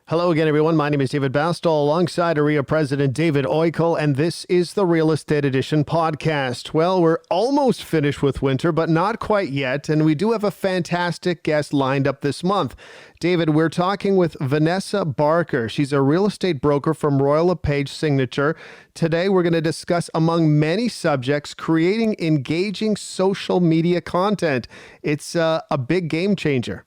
Hello again, everyone. My name is David Bastol, alongside AREA President David Oikel, and this is the Real Estate Edition podcast. Well, we're almost finished with winter, but not quite yet, and we do have a fantastic guest lined up this month. David, we're talking with Vanessa Barker. She's a real estate broker from Royal LePage Signature. Today, we're going to discuss, among many subjects, creating engaging social media content. It's a big game changer.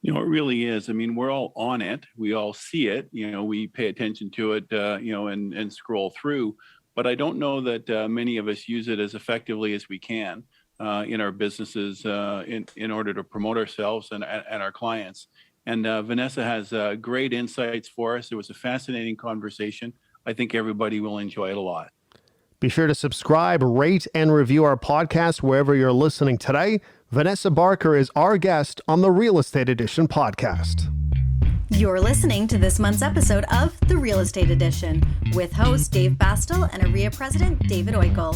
It really is. I mean, we're all on it. We all see it. We pay attention to it, and scroll through. But I don't know that many of us use it as effectively as we can in our businesses in order to promote ourselves and our clients. And Vanessa has great insights for us. It was a fascinating conversation. I think everybody will enjoy it a lot. Be sure to subscribe, rate, and review our podcast wherever you're listening today. Vanessa Barker is our guest on the Real Estate Edition podcast. You're listening to this month's episode of The Real Estate Edition with host Dave Bastol and AREA President David Oikel.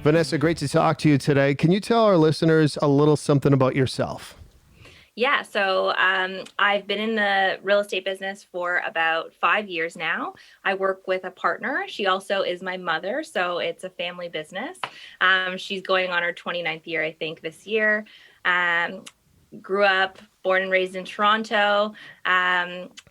Vanessa, great to talk to you today. Can you tell our listeners a little something about yourself? Yeah, so I've been in the real estate business for about 5 years now. I work with a partner. She also is my mother, so it's a family business. She's going on her 29th year, I think, this year. Grew up, born and raised in Toronto,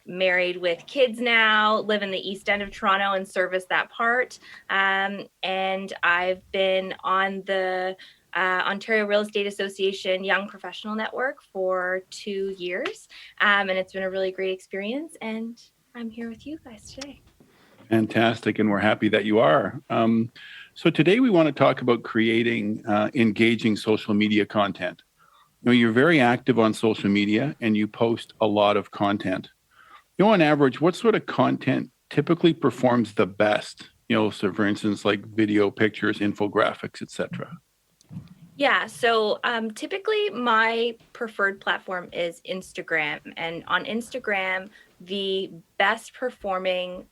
married with kids now, live in the East End of Toronto and service that part. And I've been on the Ontario Real Estate Association Young Professional Network for 2 years. And it's been a really great experience. And I'm here with you guys today. Fantastic. And we're happy that you are. So today we want to talk about creating engaging social media content. You're very active on social media and you post a lot of content. On average, what sort of content typically performs the best? So for instance, like video, pictures, infographics, etc. Yeah, so typically my preferred platform is Instagram. And on Instagram, the best performing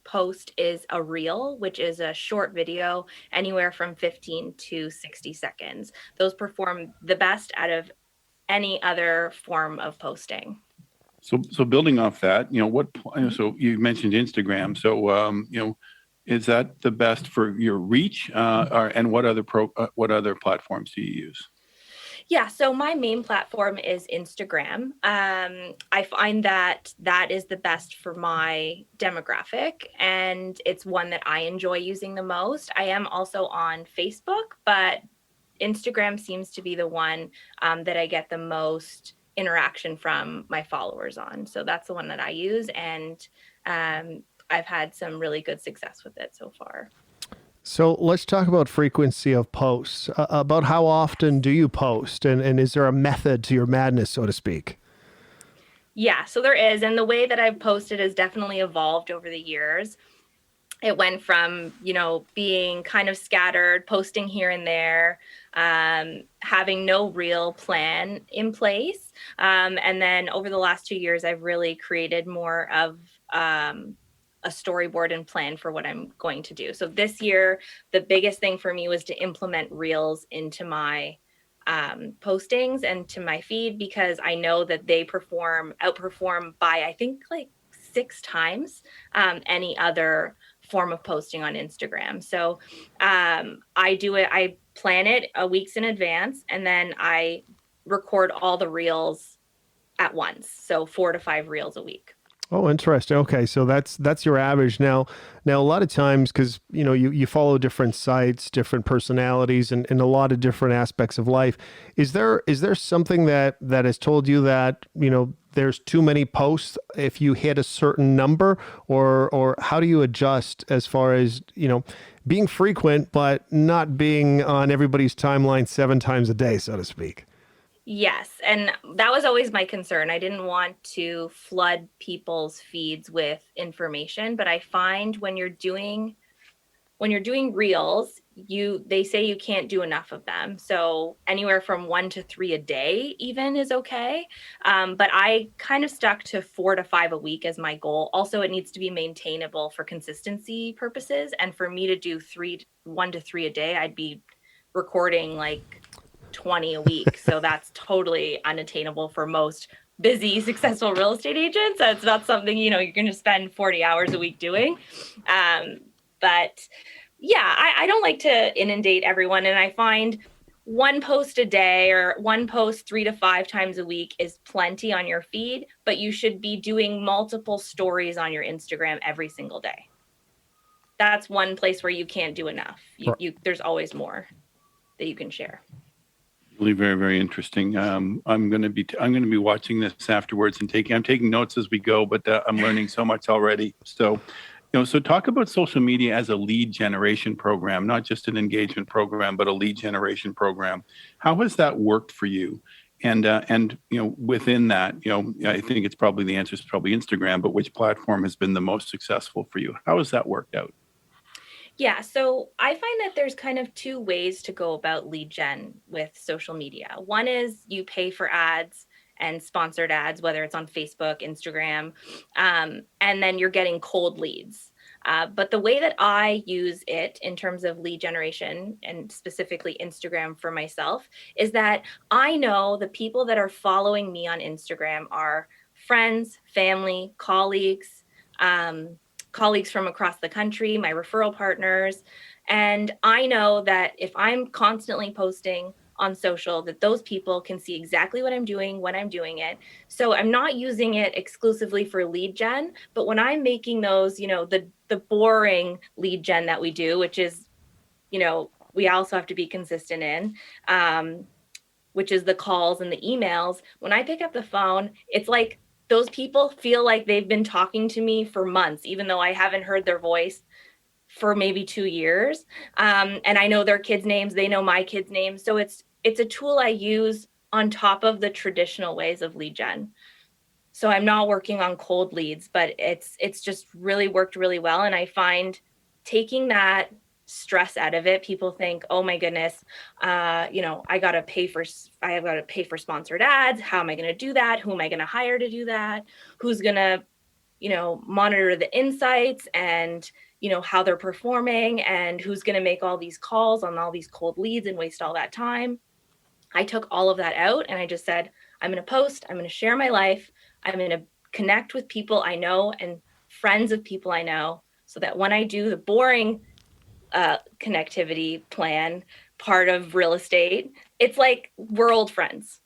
post is a reel, which is a short video, anywhere from 15 to 60 seconds. Those perform the best out of any other form of posting. So building off that, so you mentioned Instagram. So, is that the best for your reach? And what other platforms do you use? Yeah, so my main platform is Instagram. I find that is the best for my demographic, and it's one that I enjoy using the most. I am also on Facebook, but Instagram seems to be the one that I get the most interaction from my followers on. So that's the one that I use, and I've had some really good success with it so far. So let's talk about frequency of posts. About how often do you post? And is there a method to your madness, so to speak? Yeah, so there is. And the way that I've posted has definitely evolved over the years. It went from, being kind of scattered, posting here and there, having no real plan in place. And then over the last 2 years, I've really created more of a storyboard and plan for what I'm going to do. So this year, the biggest thing for me was to implement reels into my postings and to my feed, because I know that they outperform by, I think, like 6 times any other form of posting on Instagram. So I plan it weeks in advance, and then I record all the reels at once. So 4 to 5 reels a week. Oh, interesting. Okay, so that's your average. Now a lot of times, because you follow different sites, different personalities, and a lot of different aspects of life. Is there something that has told you that there's too many posts if you hit a certain number, or how do you adjust as far as being frequent but not being on everybody's timeline 7 times a day, so to speak? Yes. And that was always my concern. I didn't want to flood people's feeds with information, but I find when you're doing reels, they say you can't do enough of them. So anywhere from 1 to 3 a day even is okay. But I kind of stuck to 4 to 5 a week as my goal. Also, it needs to be maintainable for consistency purposes. And for me to do 1 to 3 a day, I'd be recording like 20 a week. So that's totally unattainable for most busy, successful real estate agents. That's not something, you're going to spend 40 hours a week doing. But yeah, I don't like to inundate everyone. And I find one post a day or one post 3 to 5 times a week is plenty on your feed, but you should be doing multiple stories on your Instagram every single day. That's one place where you can't do enough. There's always more that you can share. Really very, very interesting. I'm going to be watching this afterwards and I'm taking notes as we go, but I'm learning so much already. So, so talk about social media as a lead generation program, not just an engagement program, but a lead generation program. How has that worked for you? And within that, I think it's probably the answer is probably Instagram, but which platform has been the most successful for you? How has that worked out? Yeah, so I find that there's kind of 2 ways to go about lead gen with social media. One is you pay for ads and sponsored ads, whether it's on Facebook, Instagram, and then you're getting cold leads. But the way that I use it in terms of lead generation and specifically Instagram for myself is that I know the people that are following me on Instagram are friends, family, colleagues, colleagues from across the country, my referral partners. And I know that if I'm constantly posting on social, that those people can see exactly what I'm doing when I'm doing it. So I'm not using it exclusively for lead gen, but when I'm making those, the boring lead gen that we do, which is, we also have to be consistent in, which is the calls and the emails. When I pick up the phone, it's like those people feel like they've been talking to me for months, even though I haven't heard their voice for maybe 2 years. And I know their kids' names, they know my kids' names. So it's a tool I use on top of the traditional ways of lead gen. So I'm not working on cold leads, but it's just really worked really well. And I find taking that stress out of it, people think, oh my goodness, I got to pay for sponsored ads. How am I going to do that? Who am I going to hire to do that? Who's going to, monitor the insights and, how they're performing, and who's going to make all these calls on all these cold leads and waste all that time. I took all of that out and I just said, I'm going to post, I'm going to share my life. I'm going to connect with people I know and friends of people I know, so that when I do the boring connectivity plan part of real estate, it's like we're old friends.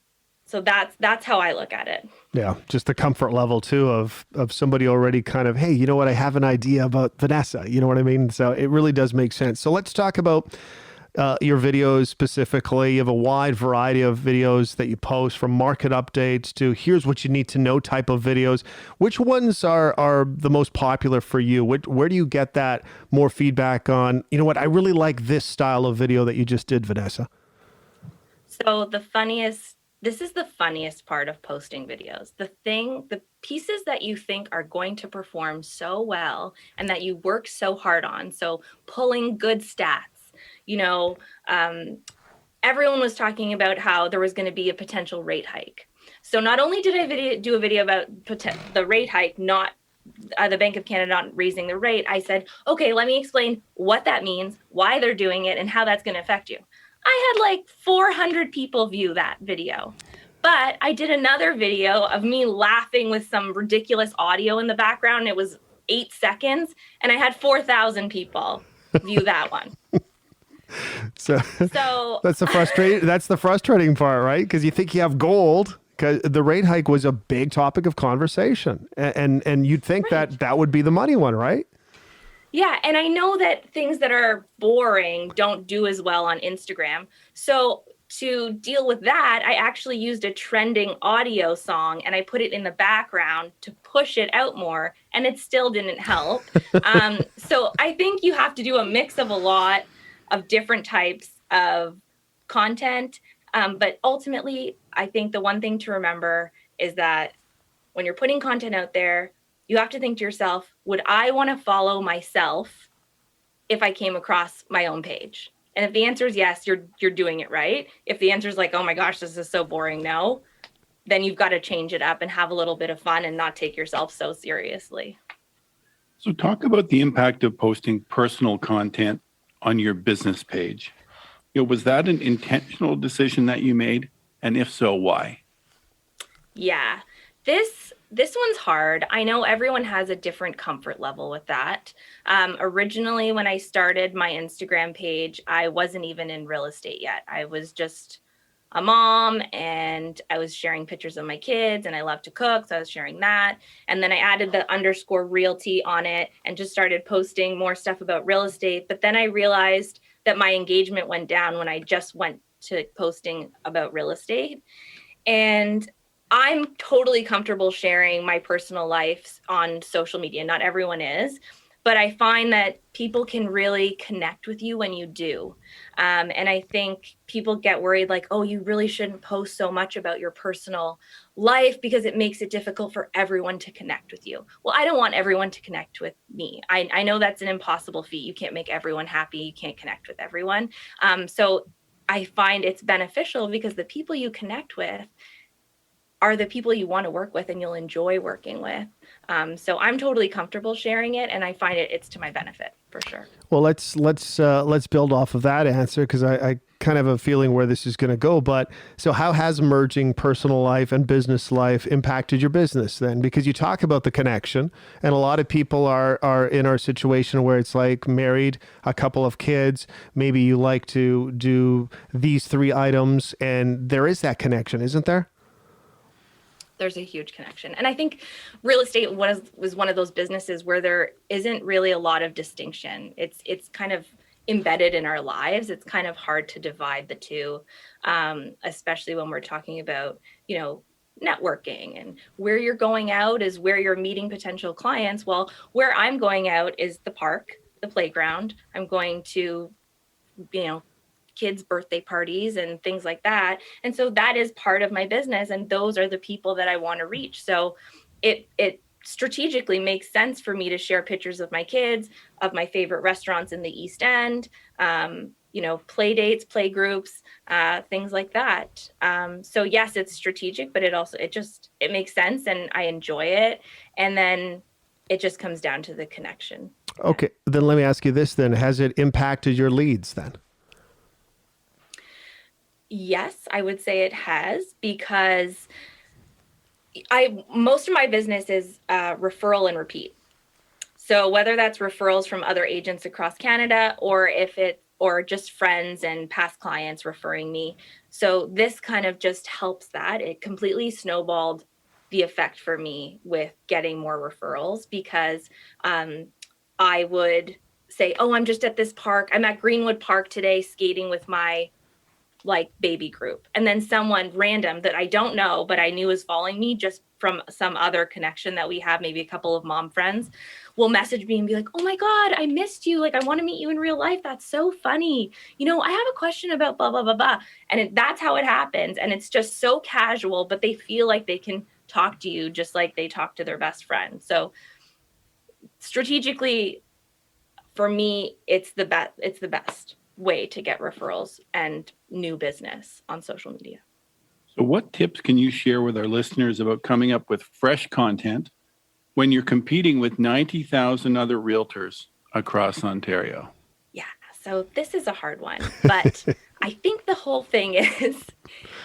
So that's how I look at it. Yeah, just the comfort level too of somebody already kind of, hey, you know what, I have an idea about Vanessa. You know what I mean? So it really does make sense. So let's talk about your videos specifically. You have a wide variety of videos that you post, from market updates to here's what you need to know type of videos. Which ones are the most popular for you? Where do you get that more feedback on, you know what, I really like this style of video that you just did, Vanessa? So this is the funniest part of posting videos. The pieces that you think are going to perform so well and that you work so hard on. So pulling good stats, everyone was talking about how there was going to be a potential rate hike. So not only did I do a video about the rate hike, not the Bank of Canada not raising the rate, I said, okay, let me explain what that means, why they're doing it, and how that's going to affect you. I had like 400 people view that video. But I did another video of me laughing with some ridiculous audio in the background. It was 8 seconds, and I had 4,000 people view that one. So that's the frustrating part, right? Because you think you have gold, because the rate hike was a big topic of conversation, and you'd think Right. that would be the money one, right? Yeah, and I know that things that are boring don't do as well on Instagram. So to deal with that, I actually used a trending audio song and I put it in the background to push it out more, and it still didn't help. So I think you have to do a mix of a lot of different types of content. But ultimately, I think the one thing to remember is that when you're putting content out there, you have to think to yourself, would I want to follow myself if I came across my own page? And if the answer is yes, you're doing it right. If the answer is like, oh my gosh, this is so boring, no, then you've got to change it up and have a little bit of fun and not take yourself so seriously. So talk about the impact of posting personal content on your business page. Was that an intentional decision that you made? And if so, why? Yeah, this one's hard. I know everyone has a different comfort level with that. Originally, when I started my Instagram page, I wasn't even in real estate yet. I was just a mom, and I was sharing pictures of my kids, and I love to cook, so I was sharing that. And then I added the _realty on it and just started posting more stuff about real estate. But then I realized that my engagement went down when I just went to posting about real estate. And I'm totally comfortable sharing my personal life on social media. Not everyone is, but I find that people can really connect with you when you do. And I think people get worried like, oh, you really shouldn't post so much about your personal life because it makes it difficult for everyone to connect with you. Well, I don't want everyone to connect with me. I know that's an impossible feat. You can't make everyone happy. You can't connect with everyone. So I find it's beneficial because the people you connect with are the people you want to work with and you'll enjoy working with. So I'm totally comfortable sharing it, and I find it's to my benefit for sure. Well, let's build off of that answer, because I kind of have a feeling where this is going to go. But so how has merging personal life and business life impacted your business then? Because you talk about the connection, and a lot of people are in our situation where it's like married, a couple of kids, maybe you like to do these 3 items, and there is that connection, isn't there? There's a huge connection. And I think real estate was one of those businesses where there isn't really a lot of distinction. It's kind of embedded in our lives. It's kind of hard to divide the two, especially when we're talking about, networking, and where you're going out is where you're meeting potential clients. Well, where I'm going out is the park, the playground. I'm going to, kids' birthday parties and things like that. And so that is part of my business. And those are the people that I want to reach. So it strategically makes sense for me to share pictures of my kids, of my favorite restaurants in the East End, play dates, play groups, things like that. So yes, it's strategic, but it makes sense and I enjoy it. And then it just comes down to the connection. Okay. Then let me ask you this then. Has it impacted your leads then? Yes, I would say it has, because most of my business is referral and repeat. So whether that's referrals from other agents across Canada or just friends and past clients referring me. So this kind of just helps that. It completely snowballed the effect for me with getting more referrals, because I would say, oh, I'm just at this park. I'm at Greenwood Park today skating with my baby group. And then someone random that I don't know, but I knew was following me just from some other connection that we have, maybe a couple of mom friends, will message me and be like, oh my God, I missed you. I want to meet you in real life. That's so funny. I have a question about blah, blah, blah, blah. And that's how it happens. And it's just so casual, but they feel like they can talk to you just like they talk to their best friend. So strategically, for me, it's the best way to get referrals and new business on social media. So what tips can you share with our listeners about coming up with fresh content when you're competing with 90,000 other realtors across Ontario? Yeah, so this is a hard one, but I think the whole thing is,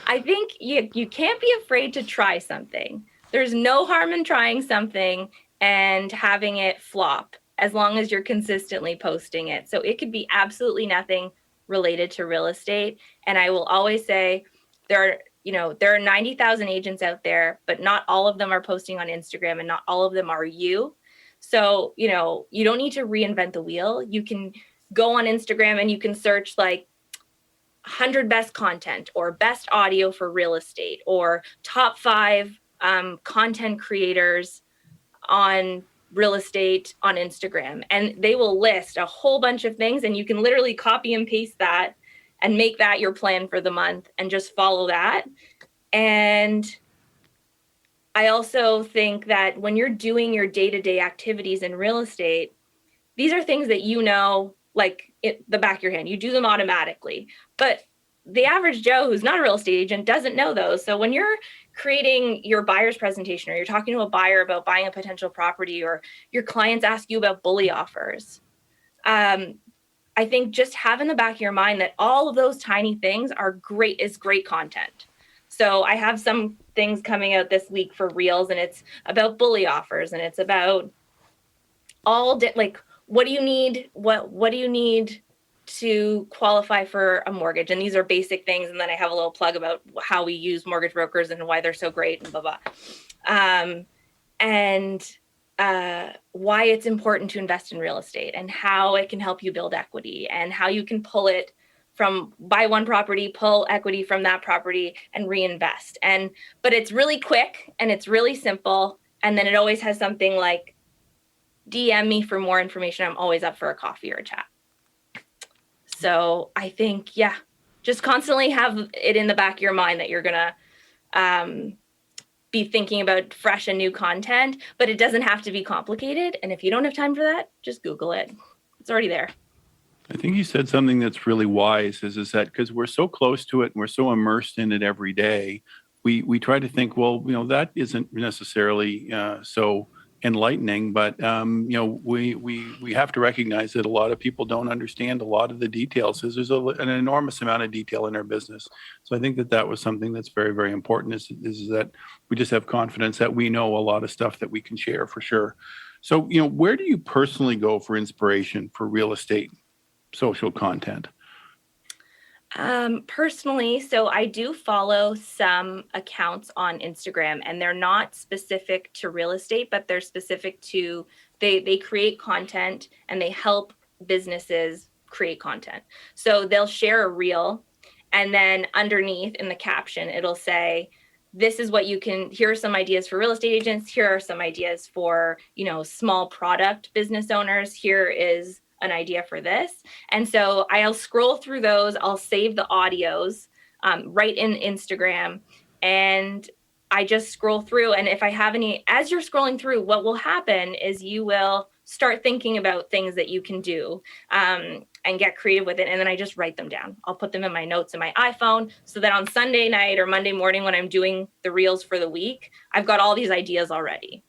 I think you can't be afraid to try something. There's no harm in trying something and having it flop, as long as you're consistently posting it. So it could be absolutely nothing related to real estate. And I will always say there are 90,000 agents out there, but not all of them are posting on Instagram and not all of them are you. So, you don't need to reinvent the wheel. You can go on Instagram and you can search 100 best content or best audio for real estate or top 5 content creators on real estate on Instagram, and they will list a whole bunch of things, and you can literally copy and paste that and make that your plan for the month and just follow that. And I also think that when you're doing your day-to-day activities in real estate, these are things that the back of your hand. You do them automatically. But the average Joe who's not a real estate agent doesn't know those. So when you're creating your buyer's presentation, or you're talking to a buyer about buying a potential property, or your clients ask you about bully offers, I think just have in the back of your mind that all of those tiny things is great content. So I have some things coming out this week for Reels, and it's about bully offers, and it's about like, what do you need? What do you need to qualify for a mortgage? And these are basic things. And then I have a little plug about how we use mortgage brokers and why they're so great and blah, blah. Why it's important to invest in real estate and how it can help you build equity and how you can pull it from buy one property, pull equity from that property and reinvest. But it's really quick and it's really simple. And then it always has something like, DM me for more information. I'm always up for a coffee or a chat. So I think, just constantly have it in the back of your mind that you're going to be thinking about fresh and new content, but it doesn't have to be complicated. And if you don't have time for that, just Google it. It's already there. I think you said something that's really wise is that because we're so close to it and we're so immersed in it every day, we try to think, well, that isn't necessarily so enlightening, but we have to recognize that a lot of people don't understand a lot of the details. There's an enormous amount of detail in our business. So I think that was something that's very, very important is that we just have confidence that we know a lot of stuff that we can share for sure. So, where do you personally go for inspiration for real estate social content? Personally, so I do follow some accounts on Instagram, and they're not specific to real estate, but they're specific to, they create content and they help businesses create content. So they'll share a reel, and then underneath in the caption, it'll say, this is what here are some ideas for real estate agents. Here are some ideas for, small product business owners. Here is an idea for this. And so I'll scroll through those. I'll save the audios right in Instagram, and I just scroll through. And if I have any, as you're scrolling through, what will happen is you will start thinking about things that you can do and get creative with it. And then I just write them down. I'll put them in my notes in my iPhone so that on Sunday night or Monday morning, when I'm doing the reels for the week, I've got all these ideas already.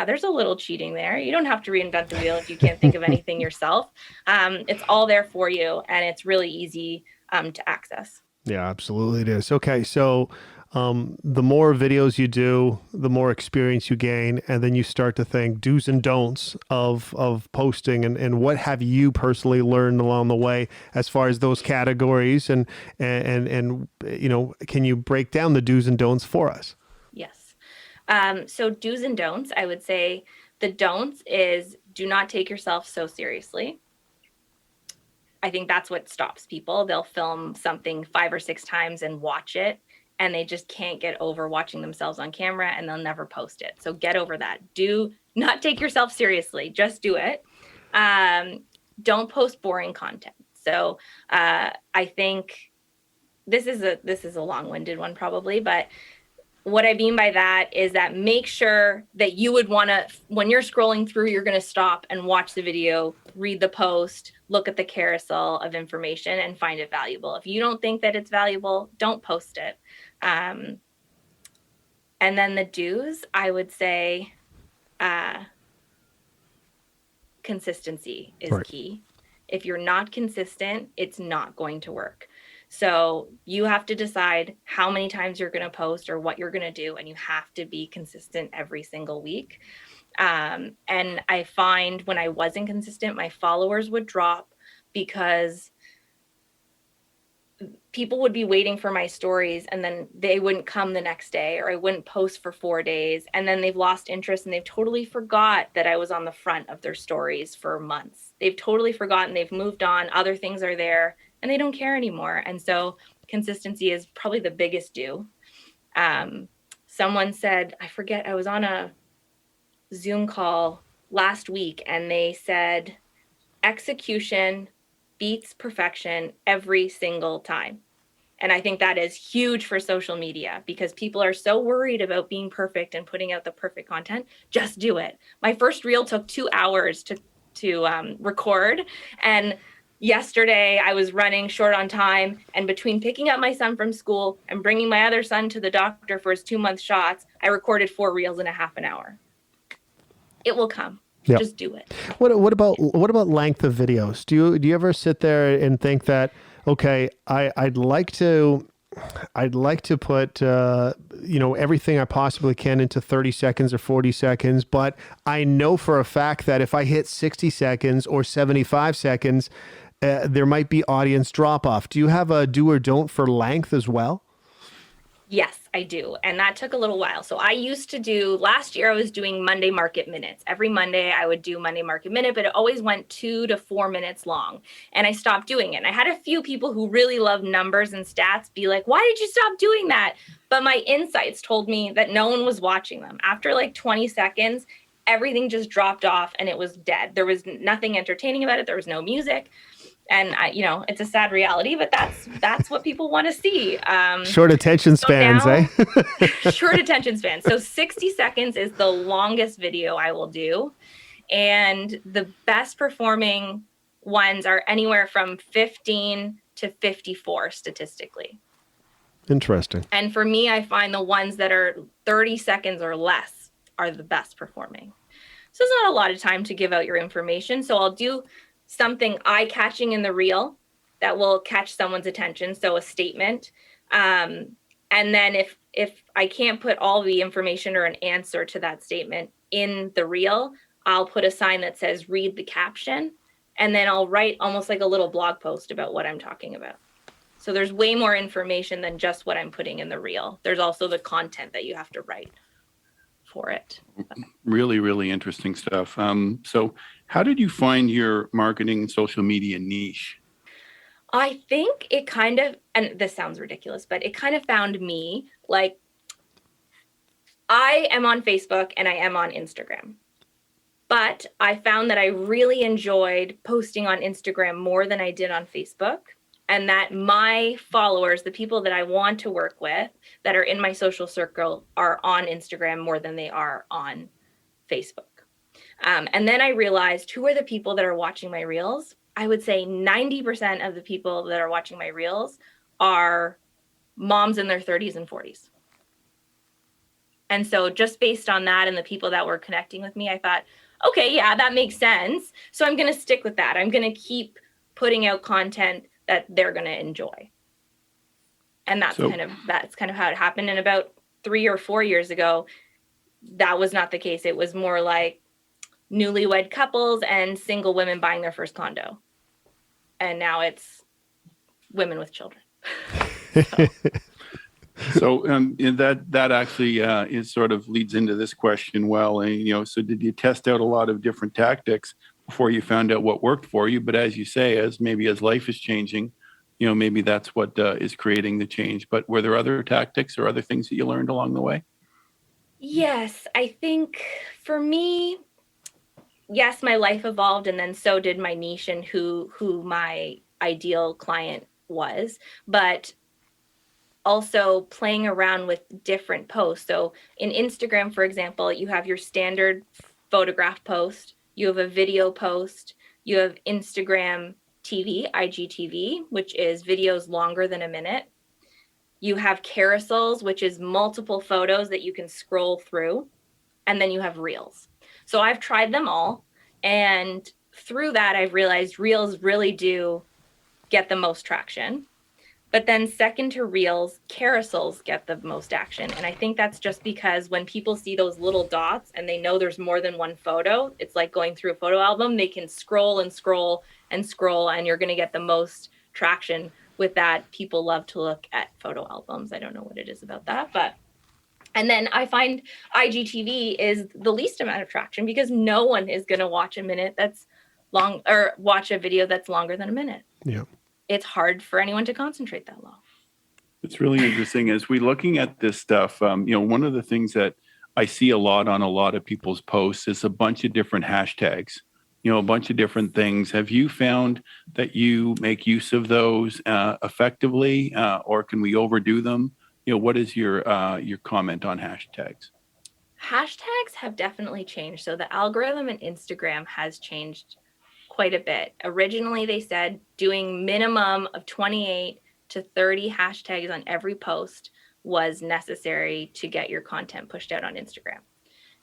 There's a little cheating there. You don't have to reinvent the wheel if you can't think of anything yourself. It's all there for you, and it's really easy to access. Yeah, absolutely it is. Okay, so the more videos you do, the more experience you gain, and then you start to think do's and don'ts of posting, and what have you personally learned along the way as far as those categories, and can you break down the do's and don'ts for us? Yes. So do's and don'ts, I would say the don'ts is do not take yourself so seriously. I think that's what stops people. They'll film something 5 or 6 times and watch it, and they just can't get over watching themselves on camera, and they'll never post it. So get over that. Do not take yourself seriously. Just do it. Don't post boring content. So I think this is a long-winded one probably, but what I mean by that is that make sure that you would want to, when you're scrolling through, you're going to stop and watch the video, read the post, look at the carousel of information and find it valuable. If you don't think that it's valuable, don't post it. And then the do's, I would say consistency is key. If you're not consistent, it's not going to work. So you have to decide how many times you're going to post or what you're going to do, and you have to be consistent every single week. And I find when I wasn't consistent, my followers would drop because people would be waiting for my stories, and then they wouldn't come the next day, or I wouldn't post for 4 days, and then they've lost interest and they've totally forgot that I was on the front of their stories for months. They've totally forgotten, they've moved on, other things are there, and they don't care anymore. And so consistency is probably the biggest do. Someone said, I forget, I was on a Zoom call last week, and they said, execution beats perfection every single time. And I think that is huge for social media because people are so worried about being perfect and putting out the perfect content. Just do it. My first reel took 2 hours to record, and yesterday I was running short on time, and between picking up my son from school and bringing my other son to the doctor for his 2-month shots, I recorded 4 reels in a half an hour. It will come. Yep. Just do it. What about length of videos? Do you ever sit there and think that, okay, I'd like to put everything I possibly can into 30 seconds or 40 seconds, but I know for a fact that if I hit 60 seconds or 75 seconds, there might be audience drop off. Do you have a do or don't for length as well? Yes, I do. And that took a little while. So I used to do, last year I was doing Monday Market Minutes. Every Monday I would do Monday Market Minute, but it always went 2 to 4 minutes long. And I stopped doing it. And I had a few people who really love numbers and stats be like, why did you stop doing that? But my insights told me that no one was watching them. After like 20 seconds, everything just dropped off and it was dead. There was nothing entertaining about it. There was no music. And it's a sad reality, but that's what people want to see. Short attention spans, Short attention spans. So 60 seconds is the longest video I will do. And the best performing ones are anywhere from 15 to 54 statistically. Interesting. And for me, I find the ones that are 30 seconds or less are the best performing. So it's not a lot of time to give out your information. So I'll do something eye-catching in the reel that will catch someone's attention, so a statement. And then if I can't put all the information or an answer to that statement in the reel, I'll put a sign that says read the caption, and then I'll write almost like a little blog post about what I'm talking about. So there's way more information than just what I'm putting in the reel. There's also the content that you have to write for it. Really, really interesting stuff. So how did you find your marketing and social media niche? I think it kind of, and this sounds ridiculous, but it kind of found me. Like, I am on Facebook and I am on Instagram, but I found that I really enjoyed posting on Instagram more than I did on Facebook. And that my followers, the people that I want to work with that are in my social circle, are on Instagram more than they are on Facebook. And then I realized, who are the people that are watching my reels? I would say 90% of the people that are watching my reels are moms in their 30s and 40s. And so just based on that and the people that were connecting with me, I thought, okay, yeah, that makes sense. So I'm going to stick with that. I'm going to keep putting out content that they're going to enjoy. And that's kind of how it happened. And about 3 or 4 years ago, that was not the case. It was more like newlywed couples and single women buying their first condo. And now it's women with children. So that actually is sort of leads into this question. Well, so did you test out a lot of different tactics before you found out what worked for you? But as you say, as life is changing, maybe that's what is creating the change. But were there other tactics or other things that you learned along the way? Yes, I think for me, yes, my life evolved, and then so did my niche and who my ideal client was. But also playing around with different posts. So in Instagram, for example, you have your standard photograph post, you have a video post, you have Instagram TV, IGTV, which is videos longer than a minute. You have carousels, which is multiple photos that you can scroll through. And then you have reels. So I've tried them all. And through that, I've realized reels really do get the most traction. But then second to reels, carousels get the most action. And I think that's just because when people see those little dots and they know there's more than one photo, it's like going through a photo album. They can scroll and scroll and scroll, and you're going to get the most traction with that. People love to look at photo albums. I don't know what it is about that, but. And then I find IGTV is the least amount of traction because no one is going to watch a minute that's long or watch a video that's longer than a minute. Yeah. It's hard for anyone to concentrate that long. It's really interesting as we looking at this stuff. One of the things that I see a lot on a lot of people's posts is a bunch of different hashtags, a bunch of different things. Have you found that you make use of those effectively, or can we overdo them? What is your comment on hashtags? Hashtags have definitely changed. So the algorithm in Instagram has changed quite a bit. Originally, they said doing minimum of 28 to 30 hashtags on every post was necessary to get your content pushed out on Instagram.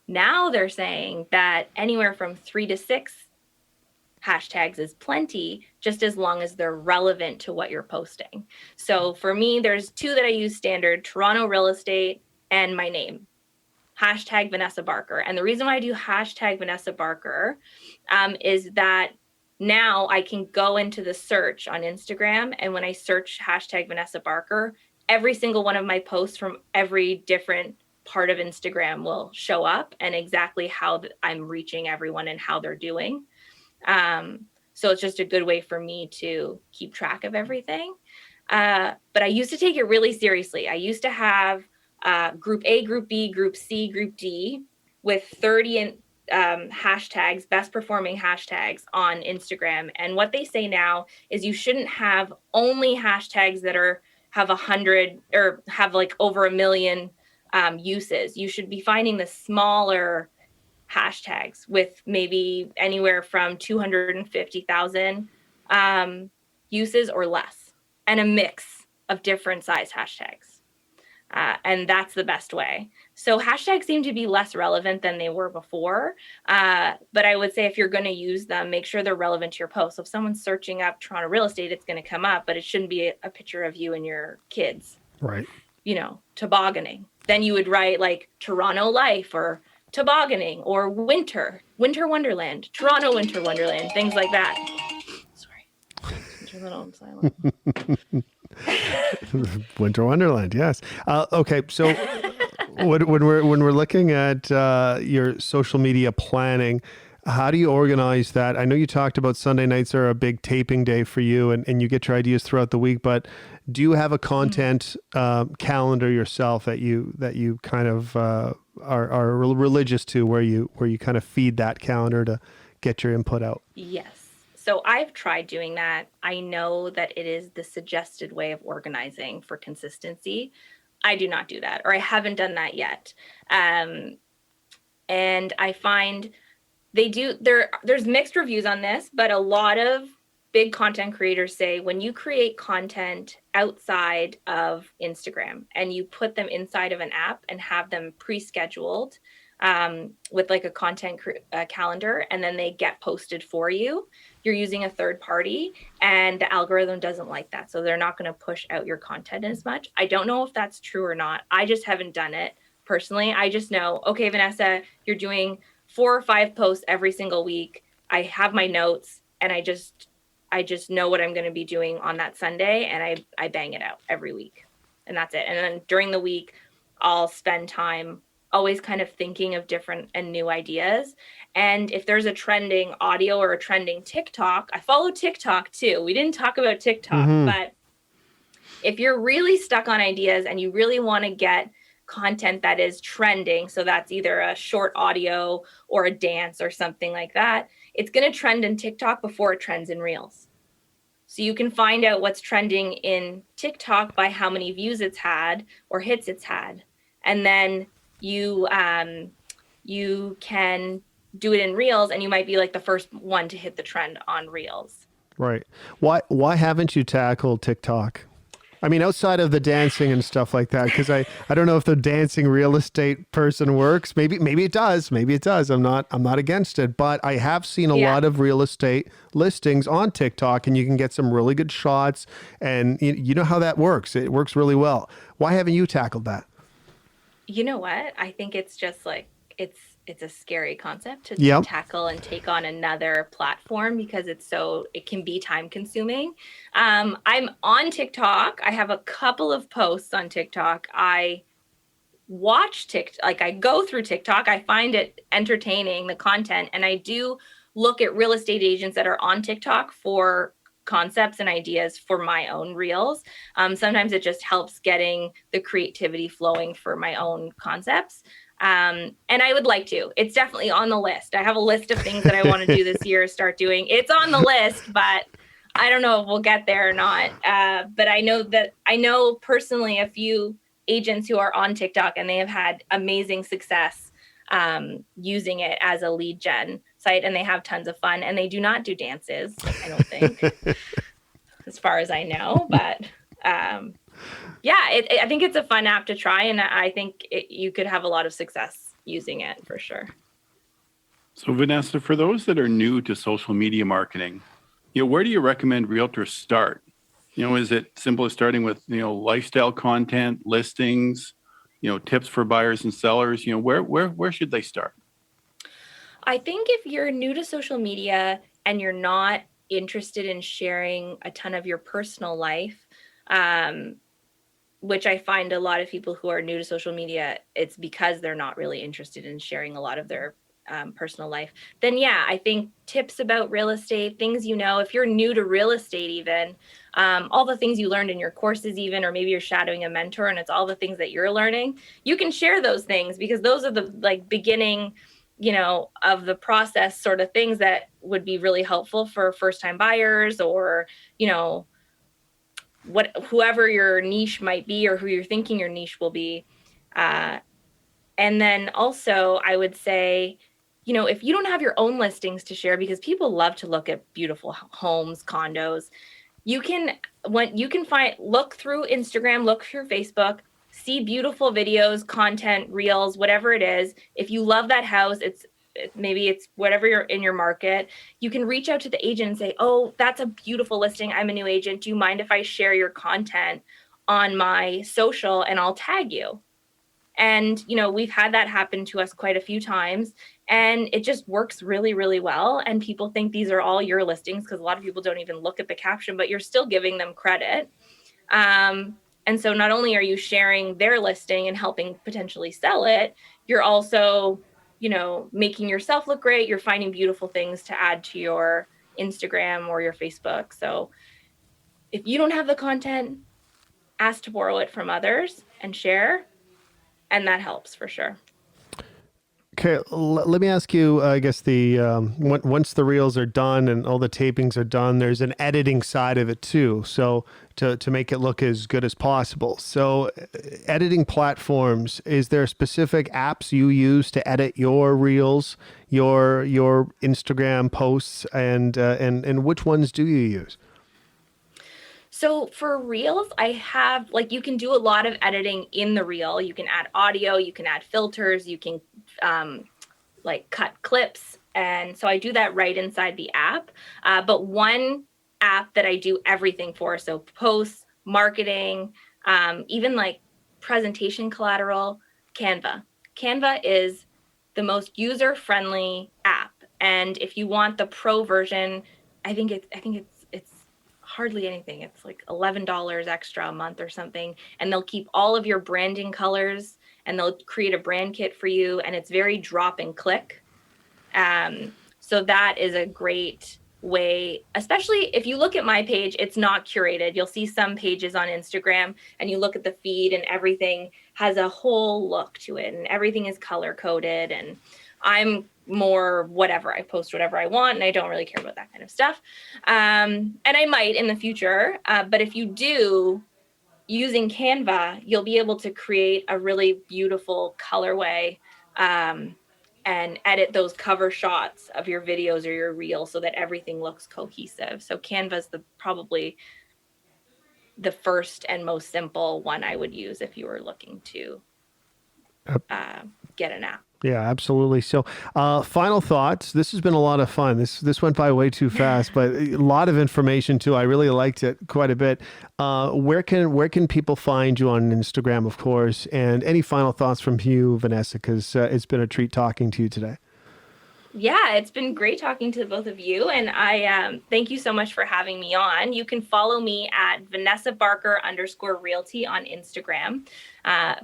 Now they're saying that anywhere from 3 to 6 hashtags is plenty, just as long as they're relevant to what you're posting. So for me, there's 2 that I use standard: Toronto real estate and my name, hashtag Vanessa Barker. And the reason why I do hashtag Vanessa Barker is that now I can go into the search on Instagram, and when I search hashtag Vanessa Barker, every single one of my posts from every different part of Instagram will show up, and exactly how I'm reaching everyone and how they're doing. So it's just a good way for me to keep track of everything. But I used to take it really seriously. I used to have Group A, Group B, Group C, Group D with 30 hashtags, best performing hashtags on Instagram. And what they say now is you shouldn't have only hashtags that have 100 or have like over 1 million uses. You should be finding the smaller hashtags with maybe anywhere from 250,000 uses or less, and a mix of different size hashtags. And that's the best way. So hashtags seem to be less relevant than they were before. But I would say if you're going to use them, make sure they're relevant to your post. So if someone's searching up Toronto real estate, it's going to come up, but it shouldn't be a picture of you and your kids, Right. Tobogganing. Then you would write like Toronto life or tobogganing or winter wonderland, Toronto winter wonderland, things like that. Sorry, a little silent. Winter Wonderland, yes. Okay, so when we're looking at your social media planning, how do you organize that? I know you talked about Sunday nights are a big taping day for you, and you get your ideas throughout the week. But do you have a content calendar yourself that you kind of are religious to, where you kind of feed that calendar to get your input out? Yes. So I've tried doing that. I know that it is the suggested way of organizing for consistency. I do not do that, or I haven't done that yet. And I find there's mixed reviews on this, but a lot of big content creators say when you create content outside of Instagram and you put them inside of an app and have them pre-scheduled with like a content calendar, and then they get posted for you, you're using a third party, and the algorithm doesn't like that. So they're not going to push out your content as much. I don't know if that's true or not. I just haven't done it personally. I just know, okay, Vanessa, you're doing 4 or 5 posts every single week. I have my notes, and I just know what I'm going to be doing on that Sunday, and I bang it out every week, and that's it. And then during the week, I'll spend time always kind of thinking of different and new ideas. And if there's a trending audio or a trending TikTok, I follow TikTok too. We didn't talk about TikTok, but if you're really stuck on ideas and you really want to get content that is trending, so that's either a short audio or a dance or something like that, it's going to trend in TikTok before it trends in Reels. So you can find out what's trending in TikTok by how many views it's had or hits it's had. And then you can do it in Reels, and you might be like the first one to hit the trend on Reels. Right. Why haven't you tackled TikTok? I mean, outside of the dancing and stuff like that, because I don't know if the dancing real estate person works. Maybe it does. Maybe it does. I'm not against it, but I have seen a lot of real estate listings on TikTok, and you can get some really good shots, and you know how that works. It works really well. Why haven't you tackled that? You know what? I think it's just like it's a scary concept to tackle and take on another platform, because it can be time consuming. I'm on TikTok. I have a couple of posts on TikTok. I watch TikTok, like I go through TikTok. I find it entertaining, the content, and I do look at real estate agents that are on TikTok for concepts and ideas for my own reels. Sometimes it just helps getting the creativity flowing for my own concepts. And I would like to. It's definitely on the list. I have a list of things that I want to do this year, start doing. It's on the list, but I don't know if we'll get there or not. But I know personally a few agents who are on TikTok, and they have had amazing success using it as a lead gen site, and they have tons of fun, and they do not do dances, I don't think, as far as I know. But I think it's a fun app to try, and I think you could have a lot of success, using it for sure. So Vanessa, for those that are new to social media marketing, where do you recommend realtors start? Is it simple as starting with, lifestyle content, listings, tips for buyers and sellers? Where should they start? I think if you're new to social media and you're not interested in sharing a ton of your personal life, which I find a lot of people who are new to social media, it's because they're not really interested in sharing a lot of their personal life, then yeah, I think tips about real estate, things, if you're new to real estate, even all the things you learned in your courses, even, or maybe you're shadowing a mentor and it's all the things that you're learning, you can share those things because those are the beginning, of the process sort of things that would be really helpful for first time buyers or, whoever your niche might be or who you're thinking your niche will be. And then also I would say, if you don't have your own listings to share, because people love to look at beautiful homes, condos, look through Instagram, look through Facebook, see beautiful videos, content, reels, whatever it is. If you love that house, maybe it's whatever you're in your market, you can reach out to the agent and say, oh, that's a beautiful listing. I'm a new agent. Do you mind if I share your content on my social and I'll tag you? And, we've had that happen to us quite a few times and it just works really, really well. And people think these are all your listings because a lot of people don't even look at the caption, but you're still giving them credit. And so not only are you sharing their listing and helping potentially sell it, you're also, making yourself look great. You're finding beautiful things to add to your Instagram or your Facebook. So if you don't have the content, ask to borrow it from others and share. And that helps for sure. Okay, let me ask you, I guess once the reels are done and all the tapings are done, there's an editing side of it too. So to make it look as good as possible. So editing platforms, is there specific apps you use to edit your reels, your Instagram posts, and which ones do you use? So for reels, I have you can do a lot of editing in the reel. You can add audio, you can add filters, you can cut clips. And so I do that right inside the app. But one app that I do everything for, so posts, marketing, even presentation collateral, Canva. Canva is the most user-friendly app. And if you want the pro version, I think it's hardly anything. It's $11 extra a month or something. And they'll keep all of your branding colors and they'll create a brand kit for you. And it's very drop and click. So that is a great way, especially if you look at my page, it's not curated. You'll see some pages on Instagram and you look at the feed and everything has a whole look to it and everything is color coded. And I'm more whatever. I post whatever I want and I don't really care about that kind of stuff. And I might in the future, but if you do, using Canva, you'll be able to create a really beautiful colorway and edit those cover shots of your videos or your reel so that everything looks cohesive. So Canva's probably the first and most simple one I would use if you were looking to get an app. Yeah, absolutely. So, final thoughts. This has been a lot of fun. This went by way too fast, but a lot of information too. I really liked it quite a bit. Where can people find you on Instagram, of course? And any final thoughts from you, Vanessa? Because it's been a treat talking to you today. Yeah, it's been great talking to both of you. And I thank you so much for having me on. You can follow me at Vanessa Barker _realty on Instagram.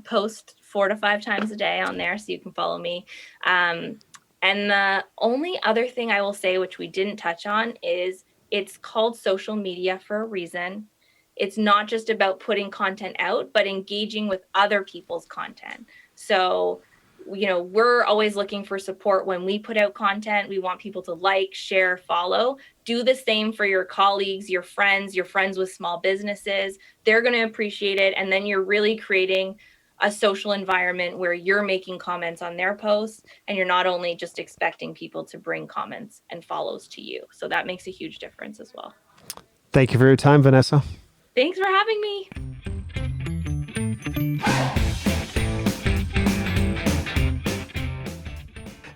Post 4 to 5 times a day on there, so you can follow me. And the only other thing I will say, which we didn't touch on, is it's called social media for a reason. It's not just about putting content out, but engaging with other people's content. So we're always looking for support when we put out content. We want people to like, share, follow. Do the same for your colleagues, your friends with small businesses. They're going to appreciate it. And then you're really creating a social environment where you're making comments on their posts and you're not only just expecting people to bring comments and follows to you. So that makes a huge difference as well. Thank you for your time, Vanessa. Thanks for having me.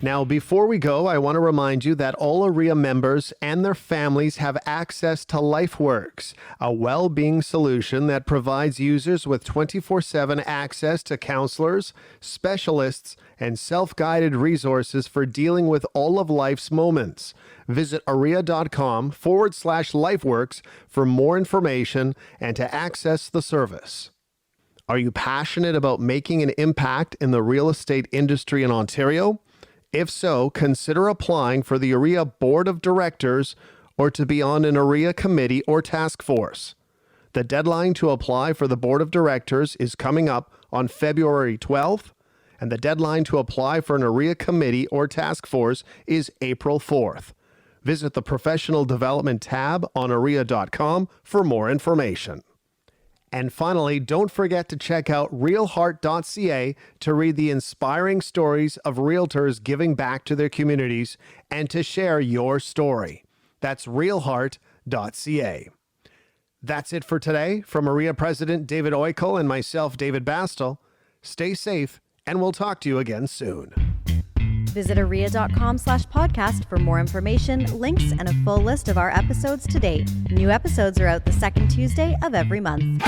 Now, before we go, I want to remind you that all AREA members and their families have access to LifeWorks, a well-being solution that provides users with 24/7 access to counselors, specialists, and self-guided resources for dealing with all of life's moments. Visit area.com/LifeWorks for more information and to access the service. Are you passionate about making an impact in the real estate industry in Ontario? If so, consider applying for the AREA Board of Directors or to be on an AREA committee or task force. The deadline to apply for the Board of Directors is coming up on February 12th, and the deadline to apply for an AREA committee or task force is April 4th. Visit the Professional Development tab on area.com for more information. And finally, don't forget to check out realheart.ca to read the inspiring stories of realtors giving back to their communities and to share your story. That's realheart.ca. That's it for today. From AREA President David Oikle and myself, David Bastel, stay safe, and we'll talk to you again soon. Visit area.com/podcast for more information, links, and a full list of our episodes to date. New episodes are out the second Tuesday of every month.